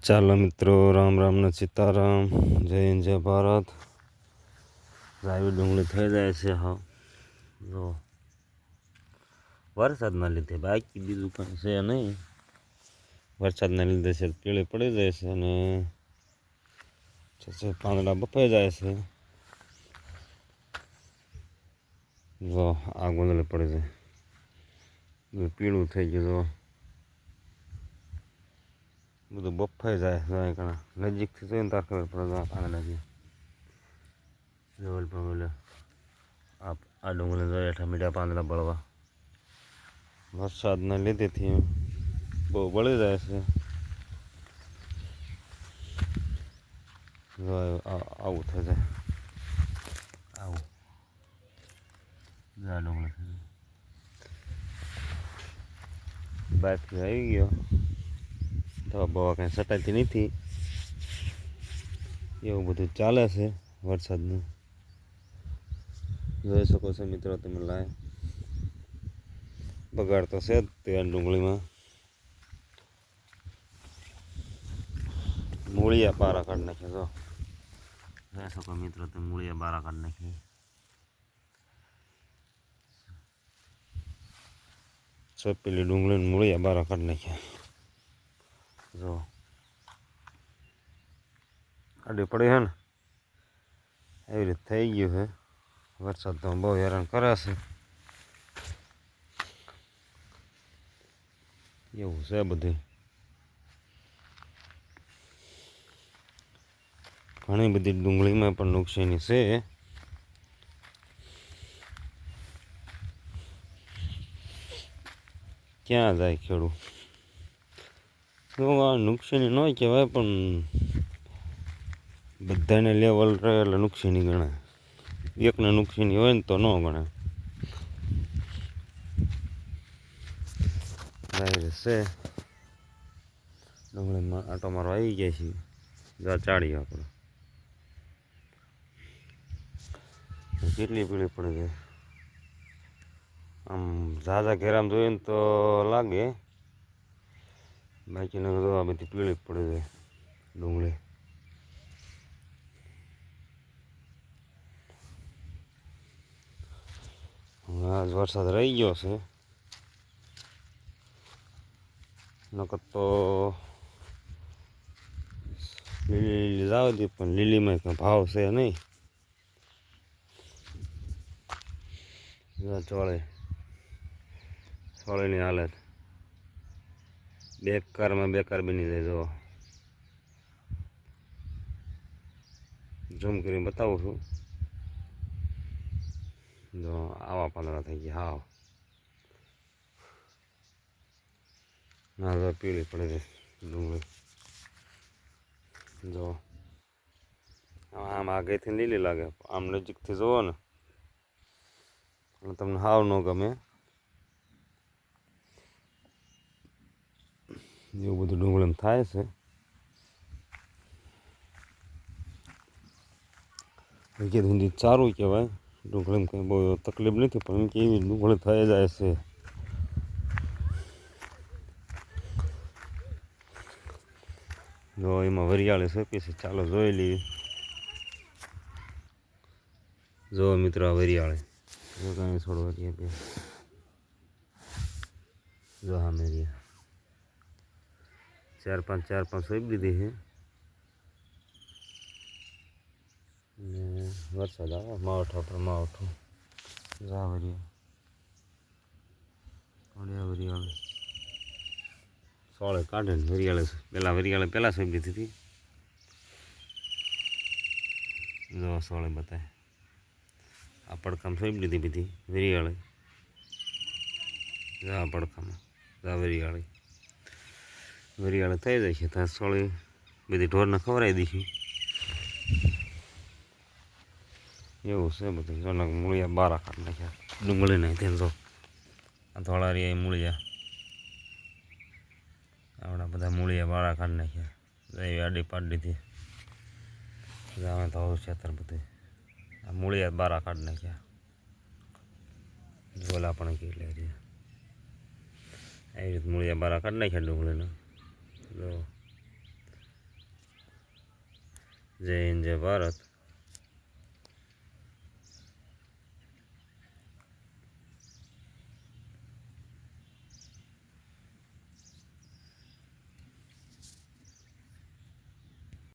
ચાલો મિત્રો, રામ રામ ને સીતારામ, જય હિન્દ જય ભારત. આવી ડુંગળી થઈ જાય છે. હા, જો વરસાદના લીધે, બાકી બીજું કંઈ છે નહીં. વરસાદના લીધે છે પીળી પડી જાય છે અને પાંદડા બફાઈ જાય છે. જો આ ગોંદલી પડી જાય, પીળું થઈ ગયું. જો બધું બફાઈ જાય ઘણા નજીકથી જોઈને તાર ખબર પડે. પાંદડા જે પણ બોલે આ ડુંગળી જોઈએ હેઠા મીઠા પાંદડા બળવા વરસાદના લીધેથી બહુ બળી જાય છે. આવું થઈ જાય, આવું આ ડુંગળી બાકી આવી ગયો. તો બવા કંઈ સટાતી નથી. એવું બધું ચાલે છે વરસાદનું. જોઈ શકો છો મિત્રો તમે. લાય બગાડ તો છે જ તે ડુંગળીમાં. મૂળિયા બારા કાઢી નાખ્યા. જો જોઈ શકો મિત્રો તમે, મૂળિયા બારા કાઢી નાખી. સોપેલી ડુંગળીને મૂળિયા બારા કાઢી નાખ્યા. જો આડી પડી છે ને, એવી રીતે થઈ ગયું છે. વરસાદ તો બહુ હેરાન કરે છે. એવું છે બધું. ઘણી બધી ડુંગળીમાં પણ નુકસાની છે. ક્યાં જાય ખેડૂત? નુકસાની ન કહેવાય, પણ બધાને લેવલ રહે એટલે નુકસાની ગણાય. એકને નુકસાની હોય ને તો ન ગણાય. છે ડુંગળીમાં આટો મારો આવી ગયા છે. ચાળી આપણે કેટલી પીળી પડી જાય. આમ ઝાઝા ઘેરામ જોઈએ ને તો લાગે, બાકીને આ બધી પીળી પડી જાય ડુંગળી. આજ વરસાદ રહી ગયો છે, નકર તો લીલી લીલી જ આવતી, પણ લીલીમાં કંઈ ભાવ છે નહીં. ચોળીની હાલત બેકારમાં બેકાર બની જાય. જો ઝૂમ કરીને બતાવું છું. જો આવા પાંદડા થઈ ગયા. હાવ ના જો પીળી પડી જાય ડુંગળી. જો આમ આગળથી લીલી લાગે, આમ નજીકથી જુઓ ને તમને હાવ ન ગમે. એવું બધું ડુંગળીમાં થાય છે. સુધી સારું કહેવાય. ડુંગળીમાં કંઈ બહુ તકલીફ નથી, પણ એમ કે એવી ડુંગળી થઈ જાય છે. જો એમાં વરિયાળી સોંપી છે, ચાલો જોઈ લઈએ. જો મિત્રો આ વરિયાળી જો કાંઈ છોડવા દે. જો હા મેરી ચાર પાંચ સોંપી દીધી છે. ને વરસાદ આવે માવઠા પર માવઠું. જા વરિયાળી સોળે કાઢે ને વરિયાળી પહેલાં સોંપી દીધી હતી. જો સોળે બતાવે આ પડકામ સોંપી દીધી બધી વરિયાળી. જા પડકામાં જા વરિયાળી થઈ જાય છે. ત્યાં સોળી બધી ઢોરને ખવડાવી દઈશું. એવું છે બધું. જો મૂળિયા બારા કાઢી નાખ્યા ડુંગળી નહીં તેને. જો આ થોડા રહ્યા મૂળિયા, આવડા બધા મૂળિયા બારા કાઢી નાખ્યા. એવી આડી પાડી દીધી. અમે તો ખેતર બધું આ મૂળિયા બારા કાઢી નાખ્યા. ગોલા પણ કેટલે રહ્યા એવી રીતે મૂળિયા બારા કાઢી નાખ્યા ડુંગળીને. જો જય હિન્દ જય ભારત.